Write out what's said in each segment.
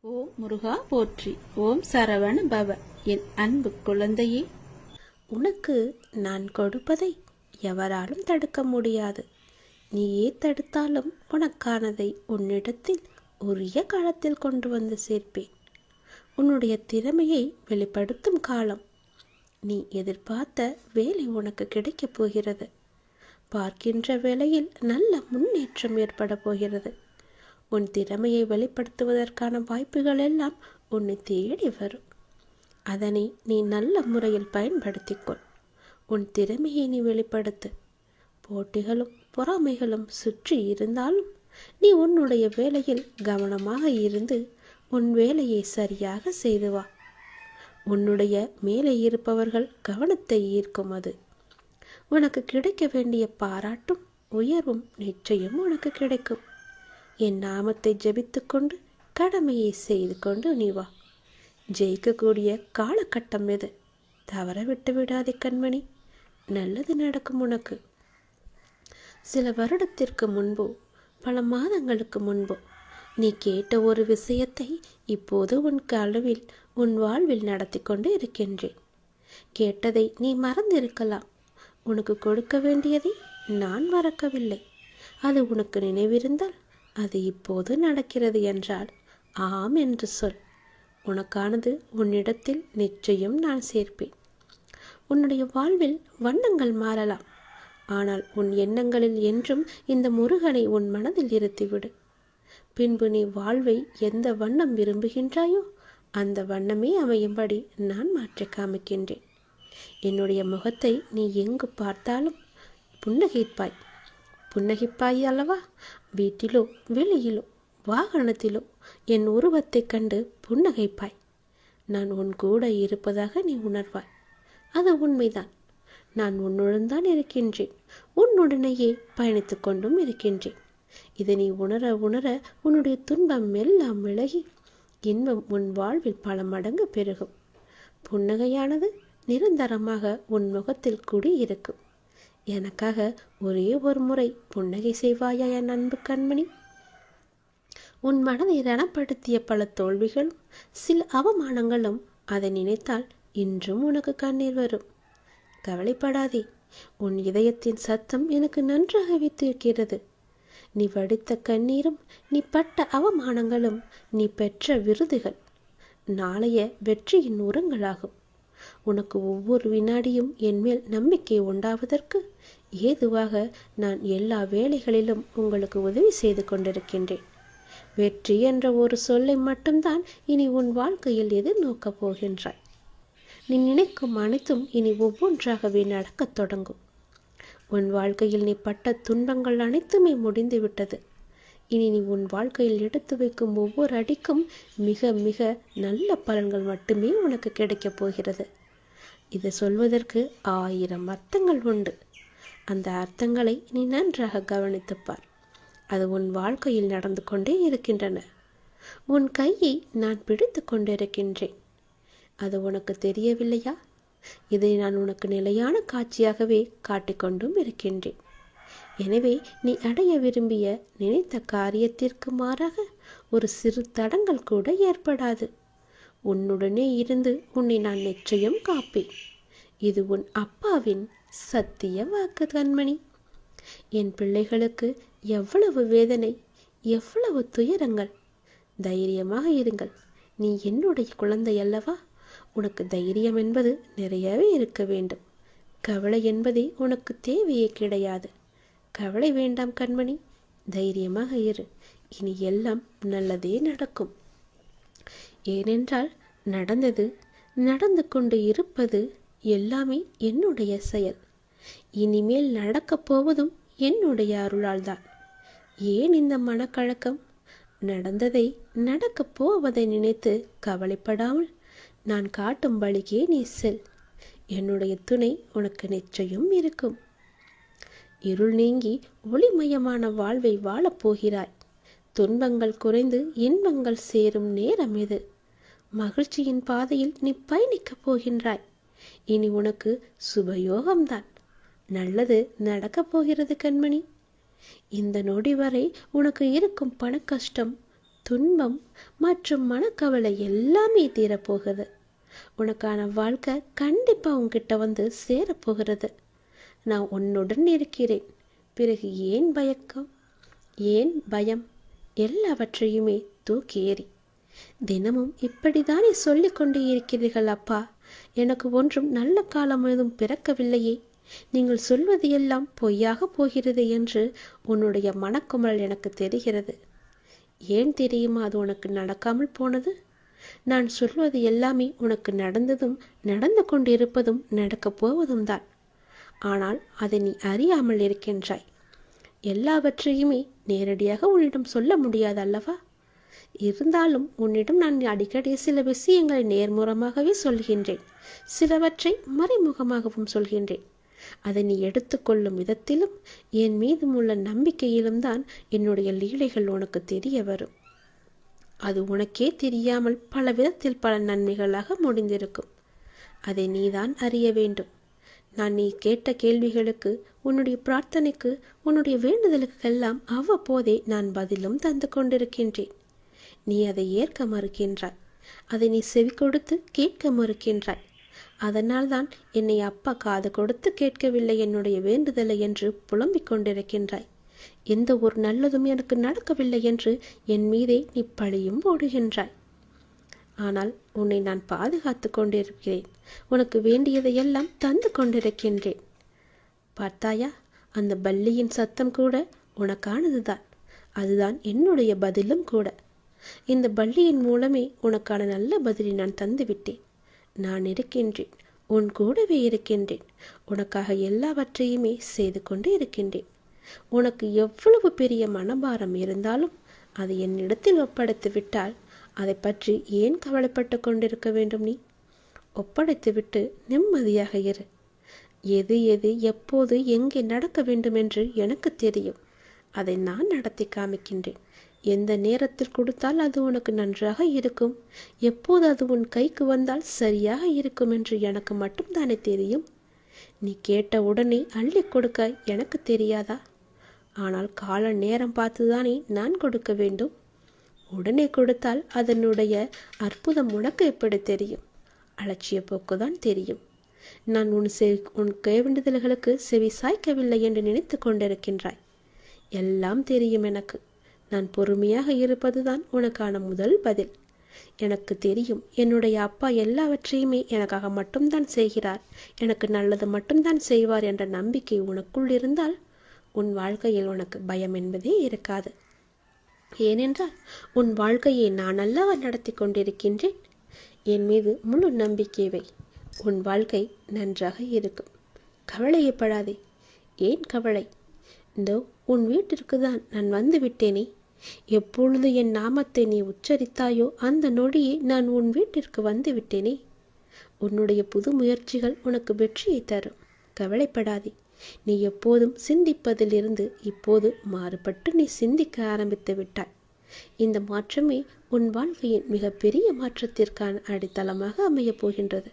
ஓம் முருகா போற்றி. ஓம் சரவண பவ. என் அன்பு குழந்தையே, உனக்கு நான் கொடுப்பதை எவராலும் தடுக்க முடியாது. நீயே தடுத்தாலும் உனக்கானதை உன்னிடத்தில் உரிய காலத்தில் கொண்டு வந்து சேர்ப்பேன். உன்னுடைய திறமையை வெளிப்படுத்தும் காலம். நீ எதிர்பார்த்த வேலை உனக்கு கிடைக்கப் போகிறது. பார்க்கின்ற வேளையில் நல்ல முன்னேற்றம் ஏற்பட போகிறது. உன் திறமையை வெளிப்படுத்துவதற்கான வாய்ப்புகள் எல்லாம் உன்னை தேடி வரும். அதனை நீ நல்ல முறையில் பயன்படுத்திக்கொள். உன் திறமையை நீ வெளிப்படுத்து. போட்டிகளும் பொறாமைகளும் சுற்றி இருந்தாலும் நீ உன்னுடைய வேலையில் கவனமாக இருந்து உன் வேலையை சரியாக செய்து வா. உன்னுடைய மேலே இருப்பவர்கள் கவனத்தை ஈர்க்கும் அது. உனக்கு கிடைக்க வேண்டிய பாராட்டும் உயர்வும் நிச்சயம் உனக்கு கிடைக்கும். என் நாமத்தை ஜபித்துக்கொண்டு கடமையை செய்து கொண்டு நீ வா. ஜெயிக்கக்கூடிய காலகட்டம் எது? தவற விட்டு விடாதே கண்மணி. நல்லது நடக்கும் உனக்கு. சில வருடத்திற்கு முன்போ பல மாதங்களுக்கு முன்போ நீ கேட்ட ஒரு விஷயத்தை இப்போது உன் கனவில் உன் வாழ்வில் நடத்தி கொண்டு இருக்கின்றேன். கேட்டதை நீ மறந்திருக்கலாம். உனக்கு கொடுக்க வேண்டியதை நான் மறக்கவில்லை. அது உனக்கு நினைவிருந்தால் அது இப்போது நடக்கிறது என்றால் ஆம் என்று சொல். உனக்கானது உன்னிடத்தில் நிச்சயம் நான் சேர்ப்பேன். உன்னுடைய வாழ்வில் வண்ணங்கள் மாறலாம். ஆனால் உன் எண்ணங்களில் என்றும் இந்த முருகனை உன் மனதில் இருத்திவிடு. பின்பு நீ வாழ்வை எந்த வண்ணம் விரும்புகின்றாயோ அந்த வண்ணமே அமையும்படி நான் மாற்றி காமிக்கின்றேன். என்னுடைய முகத்தை நீ எங்கு பார்த்தாலும் புன்னகைப்பாய். புன்னகைப்பாய் அல்லவா? வீட்டிலோ வெளியிலோ வாகனத்திலோ என் உருவத்தை கண்டு புன்னகைப்பாய். நான் உன் கூட இருப்பதாக நீ உணர்வாய். அது உண்மைதான். நான் உன்னுடன் தான் இருக்கின்றேன். உன்னுடனேயே பயணித்து கொண்டும் இருக்கின்றேன். இதை நீ உணர உணர உன்னுடைய துன்பம் எல்லாம் விலகி இன்பம் உன் வாழ்வில் பல மடங்கு பெருகும். புன்னகையானது நிரந்தரமாக உன் முகத்தில் குடியிருக்கும். எனக்காக ஒரே ஒரு முறை புன்னகை செய்வாயா என் அன்பு கண்மணி? உன் மனதை ரணப்படுத்திய பல தோல்விகளும் சில அவமானங்களும் அதை நினைத்தால் இன்றும் உனக்கு கண்ணீர் வரும். கவலைப்படாதே. உன் இதயத்தின் சத்தம் எனக்கு நன்றாகவே தெரிகிறது. நீ வடித்த கண்ணீரும் நீ பட்ட அவமானங்களும் நீ பெற்ற விருதுகள் நாளைய வெற்றியின் உரங்களாகும். உனக்கு ஒவ்வொரு வினாடியும் என்மேல் நம்பிக்கை உண்டாவதற்கு ஏதுவாக நான் எல்லா வேளைகளிலும் உங்களுக்கு உதவி செய்து கொண்டிருக்கின்றேன். வெற்றி என்ற ஒரு சொல்லை மட்டும்தான் இனி உன் வாழ்க்கையில் எதிர்நோக்கப் போகின்றாய். நீ நினைக்கும் அனைத்தும் இனி ஒவ்வொன்றாகவே நடக்கத் தொடங்கும். உன் வாழ்க்கையில் நீ பட்ட துன்பங்கள் அனைத்துமே முடிந்துவிட்டது. இனி நீ உன் வாழ்க்கையில் எடுத்து வைக்கும் ஒவ்வொரு அடிக்கும் மிக மிக நல்ல பலன்கள் மட்டுமே உனக்கு கிடைக்கப் போகிறது. இதை சொல்வதற்கு 1000 அர்த்தங்கள் உண்டு. அந்த அர்த்தங்களை நீ நன்றாக கவனித்துப்பார். அது உன் வாழ்க்கையில் நடந்து கொண்டே இருக்கின்றன. உன் கையை நான் பிடித்து கொண்டிருக்கின்றேன். அது உனக்கு தெரியவில்லையா? இதை நான் உனக்கு நிலையான காட்சியாகவே காட்டிக்கொண்டும் இருக்கின்றேன். எனவே நீ அடைய விரும்பிய நினைத்த காரியத்திற்கு மாறாக ஒரு சிறு தடங்கள் கூட ஏற்படாது. உன்னுடனே இருந்து உன்னை நான் நிச்சயம் காப்பேன். இது உன் அப்பாவின் சத்திய வாக்கு கண்மணி. என் பிள்ளைகளுக்கு எவ்வளவு வேதனை, எவ்வளவு துயரங்கள். தைரியமாக இருங்கள். நீ என்னுடைய குழந்தை அல்லவா? உனக்கு தைரியம் என்பது நிறையவே இருக்க வேண்டும். கவலை என்பதே உனக்கு தேவையே கிடையாது. கவலை வேண்டாம் கண்மணி. தைரியமாக இரு. இனி எல்லாம் நல்லதே நடக்கும். ஏனென்றால் நடந்தது, நடந்து கொண்டு இருப்பது எல்லாமே என்னுடைய செயல். இனிமேல் நடக்கப் போவதும் என்னுடைய அருளால் தான். ஏன் இந்த மனக்கழக்கம்? நடந்ததை நடக்கப் போவதை நினைத்து கவலைப்படாமல் நான் காட்டும் வழிக்கே நீ செல். என்னுடைய துணை உனக்கு நிச்சயம் இருக்கும். இருள் நீங்கி ஒளிமயமான வாழ்வை வாழப்போகிறாய். துன்பங்கள் குறைந்து இன்பங்கள் சேரும் நேரம் இது. மகிழ்ச்சியின் பாதையில் நீ பயணிக்கப் போகின்றாய். இனி உனக்கு சுபயோகம்தான். நல்லது நடக்கப் போகிறது கண்மணி. இந்த நொடி வரை உனக்கு இருக்கும் பண கஷ்டம் துன்பம் மற்றும் மனக்கவலை எல்லாமே தீரப்போகுது. உனக்கான வாழ்க்கை கண்டிப்பாக உன்கிட்ட வந்து சேரப்போகிறது. நான் உன்னுடன் இருக்கிறேன். பிறகு ஏன் பயக்கம், ஏன் பயம்? எல்லாவற்றையுமே தூக்கி ஏறி. தினமும் இப்படித்தானே சொல்லிக் கொண்டே இருக்கிறீர்கள் அப்பா. எனக்கு ஒன்றும் நல்ல காலம் எதுவும் பிறக்கவில்லையே. நீங்கள் சொல்வது எல்லாம் பொய்யாக போகிறது என்று உன்னுடைய மனக்குமரல் எனக்கு தெரிகிறது. ஏன் தெரியுமா அது உனக்கு நடக்காமல் போனது? நான் சொல்வது எல்லாமே உனக்கு நடந்ததும் நடந்து கொண்டிருப்பதும் நடக்கப் போவதும் தான். ஆனால் அதை நீ அறியாமல் இருக்கின்றாய். எல்லாவற்றையுமே நேரடியாக உன்னிடம் சொல்ல முடியாது அல்லவா? இருந்தாலும் உன்னிடம் நான் அடிக்கடி சில விஷயங்களை நேர்முகமாகவே சொல்கின்றேன், சிலவற்றை மறைமுகமாகவும் சொல்கின்றேன். அதை நீ எடுத்துக்கொள்ளும் விதத்திலும் என் மீதும் உள்ள நம்பிக்கையிலும் தான் என்னுடைய லீலைகள் உனக்கு தெரிய வரும். அது உனக்கே தெரியாமல் பல விதத்தில் பல நன்மைகளாக முடிந்திருக்கும். அதை நீதான் அறிய வேண்டும். நான் நீ கேட்ட கேள்விகளுக்கு, உன்னுடைய பிரார்த்தனைக்கு, உன்னுடைய வேண்டுதலுக்கெல்லாம் அவ்வப்போதே நான் பதிலும் தந்து கொண்டிருக்கின்றேன். நீ அதை ஏற்க மறுக்கின்றாய். அதை நீ செவி கொடுத்து கேட்க மறுக்கின்றாய். அதனால்தான் என்னை அப்பா காது கொடுத்து கேட்கவில்லை என்னுடைய வேண்டுதலை என்று புலம்பிக் கொண்டிருக்கின்றாய். எந்த ஒரு நல்லதும் எனக்கு நடக்கவில்லை என்று என் மீதே நீ பழியும் போடுகின்றாய். ஆனால் உன்னை நான் பாதுகாத்து கொண்டிருக்கிறேன். உனக்கு வேண்டியதையெல்லாம் தந்து கொண்டிருக்கின்றேன். பார்த்தாயா, அந்த பல்லியின் சத்தம் கூட உனக்கானதுதான். அதுதான் என்னுடைய பதிலும் கூட. இந்த பல்லியின் மூலமே உனக்கான நல்ல பதிலை நான் தந்துவிட்டேன். நான் இருக்கின்றேன், உன் கூடவே இருக்கின்றேன். உனக்காக எல்லாவற்றையுமே செய்து கொண்டு இருக்கின்றேன். உனக்கு எவ்வளவு பெரிய மனபாரம் இருந்தாலும் அதை என்னிடத்தில் ஒப்படைத்து விட்டால் அதை பற்றி ஏன் கவலைப்பட்டு கொண்டிருக்க வேண்டும்? நீ ஒப்படைத்துவிட்டு நிம்மதியாக இரு. எது எது எப்போது எங்கே நடக்க வேண்டும் என்று எனக்கு தெரியும். அதை நான் நடத்தி காமிக்கின்றேன். எந்த நேரத்தில் கொடுத்தால் அது உனக்கு நன்றாக இருக்கும், எப்போது அது உன் கைக்கு வந்தால் சரியாக இருக்கும் என்று எனக்கு மட்டும்தானே தெரியும். நீ கேட்ட உடனே அள்ளி கொடுக்க எனக்கு தெரியாதா? ஆனால் கால நேரம் பார்த்துதானே நான் கொடுக்க வேண்டும். உடனே கொடுத்தால் அதனுடைய அற்புதம் உனக்கு எப்படி தெரியும்? அலட்சிய போக்குதான் தெரியும். நான் உன் வேண்டுதல்களுக்கு செவி சாய்க்கவில்லை என்று நினைத்து கொண்டிருக்கின்றாய். எல்லாம் தெரியும் எனக்கு. நான் பொறுமையாக இருப்பதுதான் உனக்கான முதல் பதில். எனக்கு தெரியும், என்னுடைய அப்பா எல்லாவற்றையுமே எனக்காக மட்டும்தான் செய்கிறார், எனக்கு நல்லது மட்டும்தான் செய்வார் என்ற நம்பிக்கை உனக்குள் இருந்தால் உன் வாழ்க்கையில் உனக்கு பயம் என்பதே இருக்காது. ஏனென்றால் உன் வாழ்க்கையை நான் அல்லவா நடத்தி கொண்டிருக்கின்றேன். என் மீது முழு நம்பிக்கை வை. உன் வாழ்க்கை நன்றாக இருக்கும். கவலையப்படாதே. ஏன் கவலை? இதோ உன் வீட்டிற்கு தான் நான் வந்து விட்டேனே. எப்பொழுது என் நாமத்தை நீ உச்சரித்தாயோ அந்த நொடியே நான் உன் வீட்டிற்கு வந்து விட்டேனே. உன்னுடைய புது முயற்சிகள் உனக்கு வெற்றியை தரும். கவலைப்படாதே. நீ எப்போதும் சிந்திப்பதிலிருந்து இப்போது மாறுபட்டு நீ சிந்திக்க ஆரம்பித்து விட்டாய். இந்த மாற்றமே உன் வாழ்க்கையின் மிகப்பெரிய மாற்றத்திற்கான அடித்தளமாக அமையப் போகின்றது.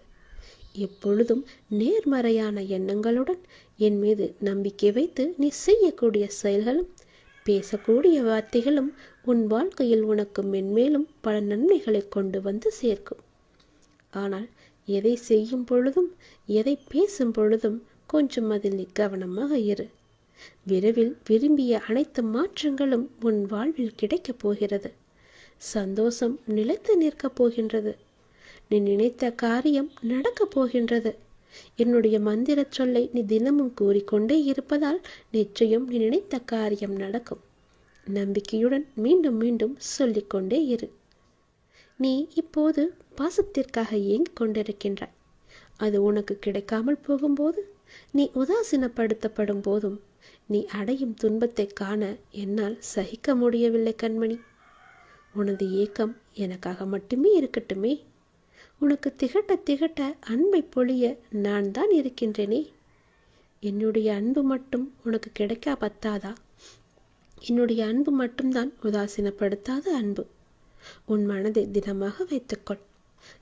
எப்பொழுதும் நேர்மறையான எண்ணங்களுடன் என் மீது நம்பிக்கை வைத்து நீ செய்யக்கூடிய செயல்களும் பேசக்கூடிய வார்த்தைகளும் உன் வாழ்க்கையில் உனக்கு மென்மேலும் பல நன்மைகளை கொண்டு வந்து சேர்க்கும். ஆனால் எதை செய்யும் பொழுதும் எதை பேசும் பொழுதும் கொஞ்சம் அதில் நீ கவனமாக இரு. விரைவில் விரும்பிய அனைத்து மாற்றங்களும் உன் வாழ்வில் கிடைக்கப் போகிறது. சந்தோஷம் நிலைத்து நிற்கப் போகின்றது. நீ நினைத்த காரியம் நடக்கப் போகின்றது. என்னுடைய மந்திர சொல்லை நீ தினமும் கூறிக்கொண்டே இருப்பதால் நிச்சயம் நீ நினைத்த காரியம் நடக்கும். நம்பிக்கையுடன் மீண்டும் மீண்டும் சொல்லிக்கொண்டே இரு. நீ இப்போது பாசத்திற்காக ஏங்கிக் கொண்டிருக்கின்றாய். அது உனக்கு கிடைக்காமல் போகும்போது, நீ உதாசீனப்படுத்தப்படும் போதும் நீ அடையும் துன்பத்தை காண என்னால் சகிக்க முடியவில்லை கண்மணி. உனது ஏக்கம் எனக்காக மட்டுமே இருக்கட்டுமே. உனக்கு திகட்ட திகட்ட அன்பை பொழிய நான் தான் இருக்கின்றேனே. என்னுடைய அன்பு மட்டும் உனக்கு கிடைக்கா பத்தாதா? என்னுடைய அன்பு மட்டும்தான் உதாசீனப்படுத்தாத அன்பு. உன் மனதை திடமாக வைத்துக்கொள்.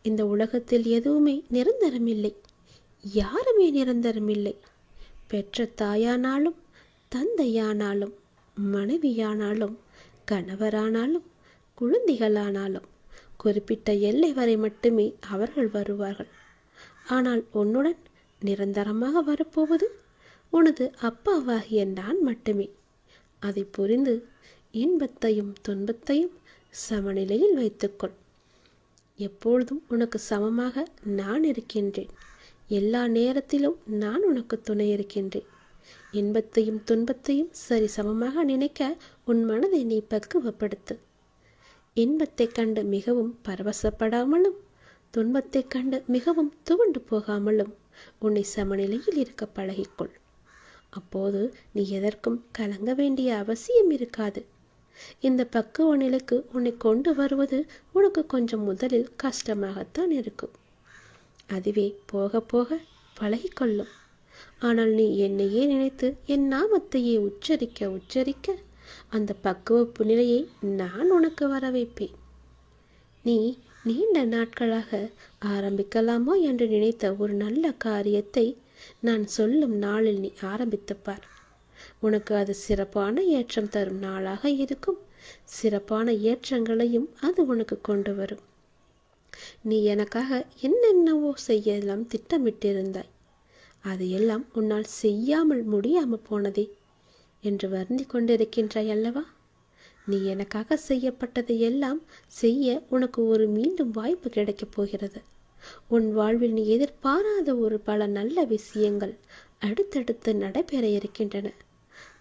இந்த உலகத்தில் எதுவுமே நிரந்தரமில்லை. யாருமே நிரந்தரமில்லை. பெற்ற தாயானாலும், தந்தையானாலும், மனைவியானாலும், கணவரானாலும், குழந்தைகளானாலும் குறிப்பிட்ட எல்லை வரை மட்டுமே அவர்கள் வருவார்கள். ஆனால் உன்னுடன் நிரந்தரமாக வரப்போவது உனது அப்பாவாகிய நான் மட்டுமே. அதை புரிந்து இன்பத்தையும் துன்பத்தையும் சமநிலையில் வைத்துக்கொள். எப்பொழுதும் உனக்கு சமமாக நான் இருக்கின்றேன். எல்லா நேரத்திலும் நான் உனக்கு துணை இருக்கின்றேன். இன்பத்தையும் துன்பத்தையும் சரி சமமாக நினைக்க உன் மனதை நீ பக்குவப்படுத்து. இன்பத்தைக் கண்டு மிகவும் பரவசப்படாமலும் துன்பத்தைக் கண்டு மிகவும் துவண்டு போகாமலும் உன்னை சமநிலையில் இருக்க பழகிக்கொள். அப்போது நீ எதற்கும் கலங்க வேண்டிய அவசியம் இருக்காது. இந்த பக்குவ நிலைக்கு உன்னை கொண்டு வருவது உனக்கு கொஞ்சம் முதலில் கஷ்டமாகத்தான் இருக்கும். அதுவே போக போக பழகிக்கொள்ளும். ஆனால் நீ என்னையே நினைத்து என் நாமத்தையே உச்சரிக்க உச்சரிக்க அந்த பக்குவப்பு நிலையை நான் உனக்கு வர வைப்பேன். நீ நீண்ட நாட்களாக ஆரம்பிக்கலாமா என்று நினைத்த ஒரு நல்ல காரியத்தை நான் சொல்லும் நாளில் நீ ஆரம்பித்துப்பார். உனக்கு அது சிறப்பான ஏற்றம் தரும் நாளாக இருக்கும். சிறப்பான ஏற்றங்களையும் அது உனக்கு கொண்டு வரும். நீ எனக்காக என்னென்னவோ செய்யலாம் திட்டமிட்டிருந்தாய். அதையெல்லாம் உன்னால் செய்யாமல் முடியாமல் போனதே என்று வருந்தி கொண்டிருக்கின்றாய் அல்லவா? நீ எனக்காக செய்யப்பட்டதை எல்லாம் செய்ய உனக்கு ஒரு மீண்டும் வாய்ப்பு கிடைக்கப் போகிறது. உன் வாழ்வில் நீ எதிர்பாராத ஒரு பல நல்ல விஷயங்கள் அடுத்தடுத்து நடைபெற இருக்கின்றன.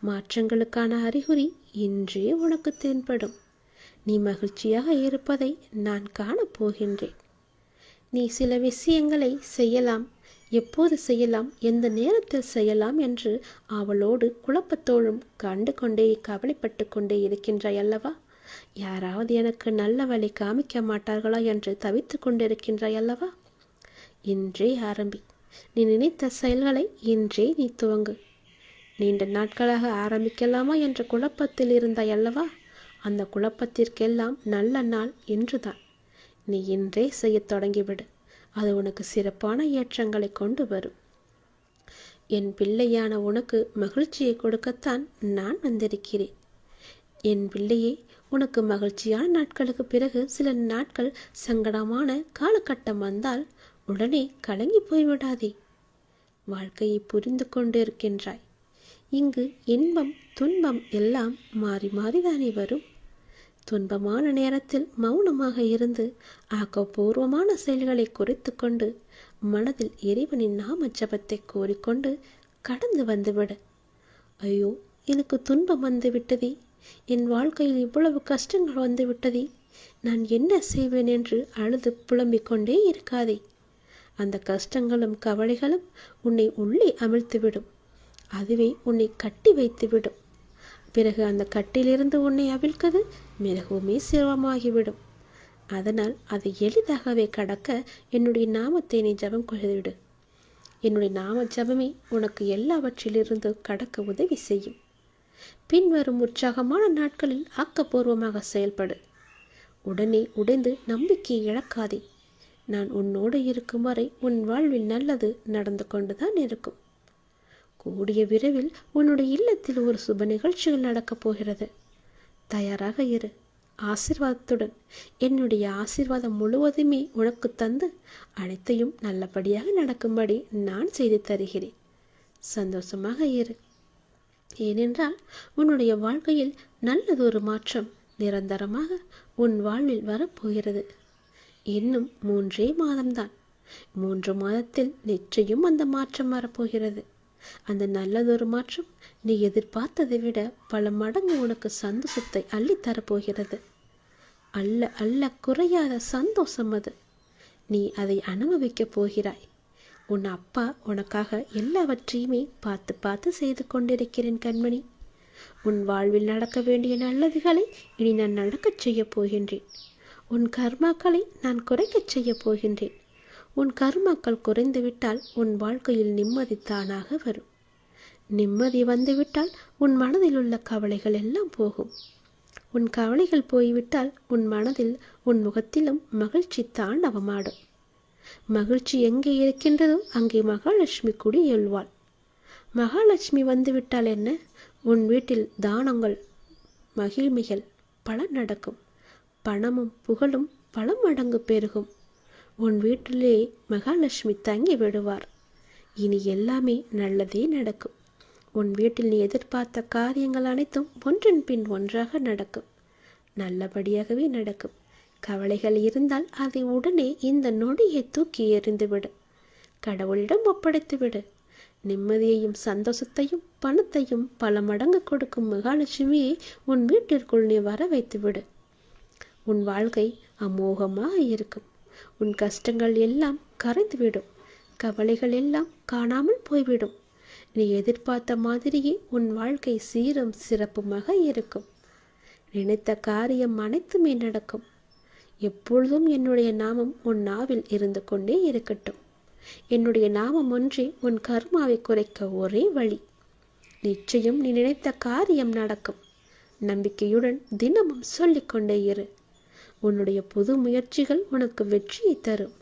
மாற்றங்களுக்கான அறிகுறி இன்றே உனக்கு தென்படும். நீ மகிழ்ச்சியாக இருப்பதை நான் காணப்போகின்றேன். நீ சில விஷயங்களை செய்யலாம், எப்போது செய்யலாம், எந்த நேரத்தில் செய்யலாம் என்று அவளோடு குழப்பத்தோடும் கண்டு கொண்டே கவலைப்பட்டு கொண்டே இருக்கின்றாய் அல்லவா? யாராவது எனக்கு நல்ல வழி காமிக்க மாட்டார்களா என்று தவித்து கொண்டிருக்கின்றாய் அல்லவா? இன்றே ஆரம்பி. நீ நினைத்த செயல்களை இன்றே நீ துவங்கு. நீண்ட நாட்களாக ஆரம்பிக்கலாமா என்ற குழப்பத்தில் இருந்தாய் அல்லவா? அந்த குழப்பத்திற்கெல்லாம் நல்ல நாள் இன்றுதான். நீ இன்றே செய்ய தொடங்கிவிடு. அது உனக்கு சிறப்பான ஏற்றங்களை கொண்டு வரும். என் பிள்ளையான உனக்கு மகிழ்ச்சியை கொடுக்கத்தான் நான் வந்திருக்கிறேன். என் பிள்ளையே, உனக்கு மகிழ்ச்சியான நாட்களுக்கு பிறகு சில நாட்கள் சங்கடமான காலகட்டம் வந்தால் உடனே கலங்கி போய்விடாதே. வாழ்க்கையை புரிந்து கொண்டிருக்கின்றாய். இங்கு இன்பம் துன்பம் எல்லாம் மாறி மாறிதானே வரும். துன்பமான நேரத்தில் மௌனமாக இருந்து ஆக்கப்பூர்வமான செயல்களை குறித்து கொண்டு மனதில் இறைவனின் நாம ஜபத்தை கோரிக்கொண்டு கடந்து வந்துவிடு. ஐயோ, எனக்கு துன்பம் வந்து விட்டதே, என் வாழ்க்கையில் இவ்வளவு கஷ்டங்கள் வந்து விட்டதே, நான் என்ன செய்வேன் என்று அழுது புலம்பிக் கொண்டே இருக்காதே. அந்த கஷ்டங்களும் கவலைகளும் உன்னை உள்ளே அமிழ்த்துவிடும். அதுவே உன்னை கட்டி வைத்துவிடும். பிறகு அந்த கட்டிலிருந்து உன்னை அவிழ்க்கது மிகவுமே சிரமமாகிவிடும். அதனால் அதை எளிதாகவே கடக்க என்னுடைய நாமத்தை நீ ஜபம் கொள்ளுவிடு. என்னுடைய நாம ஜபமே உனக்கு எல்லாவற்றிலிருந்து கடக்க உதவி செய்யும். பின்வரும் உற்சாகமான நாட்களில் ஆக்கப்பூர்வமாக செயல்படு. உடனே உடைந்து நம்பிக்கையை இழக்காதே. நான் உன்னோடு இருக்கும் வரை உன் வாழ்வில் நல்லது நடந்து கொண்டுதான் இருக்கும். கூடிய விரைவில் உன்னுடைய இல்லத்தில் ஒரு சுப நிகழ்ச்சிகள் நடக்கப் போகிறது. தயாராக இரு. ஆசீர்வாதத்துடன் என்னுடைய ஆசீர்வாதம் முழுவதுமே உனக்கு தந்து அனைத்தையும் நல்லபடியாக நடக்கும்படி நான் செய்து தருகிறேன். சந்தோஷமாக இரு. ஏனென்றால் உன்னுடைய வாழ்க்கையில் நல்லதொரு மாற்றம் நிரந்தரமாக உன் வாழ்வில் வரப்போகிறது. இன்னும் 3 மாதம்தான். 3 மாதத்தில் நிச்சயம் அந்த மாற்றம் வரப்போகிறது. அந்த நல்லதொரு மாற்றம் நீ எதிர்பார்த்ததை விட பல மடங்கு உனக்கு சந்தோஷத்தை அள்ளித்தரப்போகிறது. அல்ல அல்ல குறையாத சந்தோஷம் அது. நீ அதை அனுபவிக்கப் போகிறாய். உன் அப்பா உனக்காக எல்லாவற்றையுமே பார்த்து பார்த்து செய்து கொண்டிருக்கிறேன் கண்மணி. உன் வாழ்வில் நடக்க வேண்டிய நல்லதுகளை இனி நான் நடக்கச் செய்ய போகின்றேன். உன் கர்மாக்களை நான் குறைக்கச் செய்ய போகின்றேன். உன் கர்மாக்கள் குறைந்துவிட்டால் உன் வாழ்க்கையில் நிம்மதி தானாக வரும். நிம்மதி வந்துவிட்டால் உன் மனதில் உள்ள கவலைகள் எல்லாம் போகும். உன் கவலைகள் போய்விட்டால் உன் மனதில் உன் முகத்திலும் மகிழ்ச்சி தாண்டவமாடும். மகிழ்ச்சி எங்கே இருக்கின்றதோ அங்கே மகாலட்சுமி குடியேழ்வாள். மகாலட்சுமி வந்துவிட்டால் என்ன, உன் வீட்டில் தானங்கள் மகிழ்மைகள் பல நடக்கும். பணமும் புகழும் பல மடங்கு பெருகும். உன் வீட்டிலே மகாலட்சுமி தங்கி விடுவார். இனி எல்லாமே நல்லதே நடக்கும். உன் வீட்டில் நீ எதிர்பார்த்த காரியங்கள் அனைத்தும் ஒன்றின் பின் ஒன்றாக நடக்கும். நல்லபடியாகவே நடக்கும். கவலைகள் இருந்தால் அதை உடனே இந்த நொடியை தூக்கி எறிந்துவிடு. கடவுளிடம் ஒப்படைத்துவிடு. நிம்மதியையும் சந்தோஷத்தையும் பணத்தையும் பல மடங்கு கொடுக்கும் மகாலட்சுமியை உன் வீட்டிற்குள் நீ வர வைத்துவிடு. உன் வாழ்க்கை அமோகமாக இருக்கும். உன் கஷ்டங்கள் எல்லாம் கரைந்துவிடும். கவலைகள் எல்லாம் காணாமல் போய்விடும். நீ எதிர்பார்த்த மாதிரியே உன் வாழ்க்கை சீரும் சிறப்புமாக இருக்கும். நினைத்த காரியம் அனைத்துமே நடக்கும். எப்பொழுதும் என்னுடைய நாமம் உன் நாவில் இருந்து கொண்டே இருக்கட்டும். என்னுடைய நாமம் ஒன்றே உன் கர்மாவை குறைக்க ஒரே வழி. நிச்சயம் நீ நினைத்த காரியம் நடக்கும். நம்பிக்கையுடன் தினமும் சொல்லிக்கொண்டே இரு. உன்னுடைய புது முயற்சிகள் உனக்கு வெற்றியை தரும்.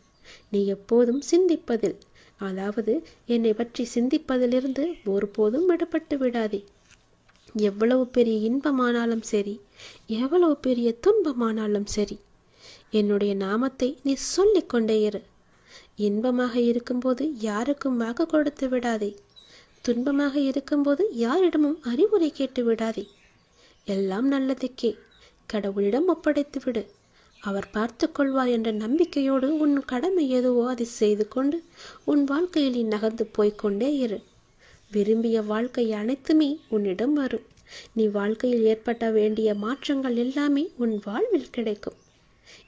நீ எப்போதும் சிந்திப்பதில், அதாவது என்னை பற்றி சிந்திப்பதிலிருந்து ஒருபோதும் விடுபட்டு விடாதே. எவ்வளவு பெரிய இன்பமானாலும் சரி, எவ்வளவு பெரிய துன்பமானாலும் சரி, என்னுடைய நாமத்தை நீ சொல்லிக்கொண்டே இரு. இன்பமாக இருக்கும்போது யாருக்கும் வாக்கு கொடுத்து விடாதே. துன்பமாக இருக்கும்போது யாரிடமும் அறிவுரை கேட்டு விடாதே. எல்லாம் நல்லதுக்கே. கடவுளிடம் ஒப்படைத்து விடு. அவர் பார்த்து கொள்வார் என்ற நம்பிக்கையோடு உன் கடமை எதுவோ அதை செய்து கொண்டு உன் வாழ்க்கையில் நீ நகர்ந்து போய்கொண்டே இரு. விரும்பிய வாழ்க்கை அனைத்துமே உன்னிடம் வரும். நீ வாழ்க்கையில் ஏற்பட்ட வேண்டிய மாற்றங்கள் எல்லாமே உன் வாழ்வில் கிடைக்கும்.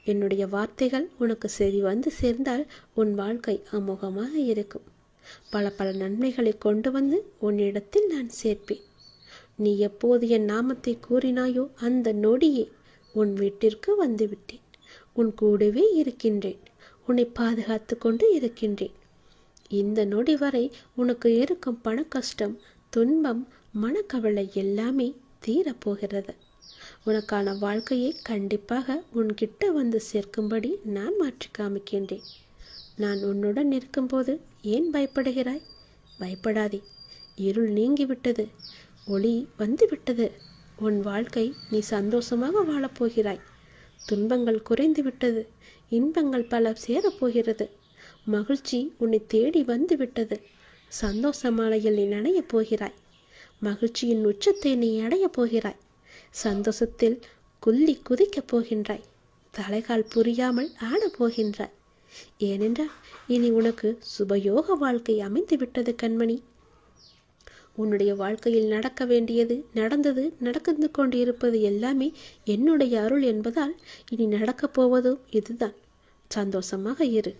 என்னுடைய வார்த்தைகள் உனக்கு செவி வந்து சேர்ந்தால் உன் வாழ்க்கை அமோகமாக இருக்கும். பல பல நன்மைகளை கொண்டு வந்து உன்னிடத்தில் நான் சேர்ப்பேன். நீ எப்போது என் நாமத்தை கூறினாயோ அந்த நொடியே உன் வீட்டிற்கு வந்துவிட்டேன். உன் கூடவே இருக்கின்றேன். உன்னை பாதுகாத்து கொண்டு இருக்கின்றேன். இந்த நொடி வரை உனக்கு இருக்கும் பண கஷ்டம், துன்பம், மனக்கவலை எல்லாமே தீரப்போகிறது. உனக்கான வாழ்க்கையை கண்டிப்பாக உன்கிட்ட வந்து சேர்க்கும்படி நான் மாற்றி காமிக்கின்றேன். நான் உன்னுடன் இருக்கும்போது ஏன் பயப்படுகிறாய்? பயப்படாதே. இருள் நீங்கிவிட்டது. ஒளி வந்துவிட்டது. உன் வாழ்க்கை நீ சந்தோஷமாக வாழப்போகிறாய். துன்பங்கள் குறைந்து விட்டது. இன்பங்கள் பல சேரப்போகிறது. மகிழ்ச்சி உன்னை தேடி வந்து விட்டது. சந்தோஷ மாலையில் நீ நனையப் போகிறாய். மகிழ்ச்சியின் உச்சத்தை நீ அடையப் போகிறாய். சந்தோஷத்தில் குள்ளி குதிக்கப் போகின்றாய். தலைகால் புரியாமல் ஆடப் போகின்றாய். ஏனென்றால் இனி உனக்கு சுபயோக வாழ்க்கை அமைந்து விட்டது கண்மணி. உன்னுடைய வாழ்க்கையில் நடக்க வேண்டியது நடந்தது, நடந்து கொண்டு இருப்பது எல்லாமே என்னுடைய அருள் என்பதால் இனி நடக்கப் போவதும் இதுதான். சந்தோஷமாக இரு.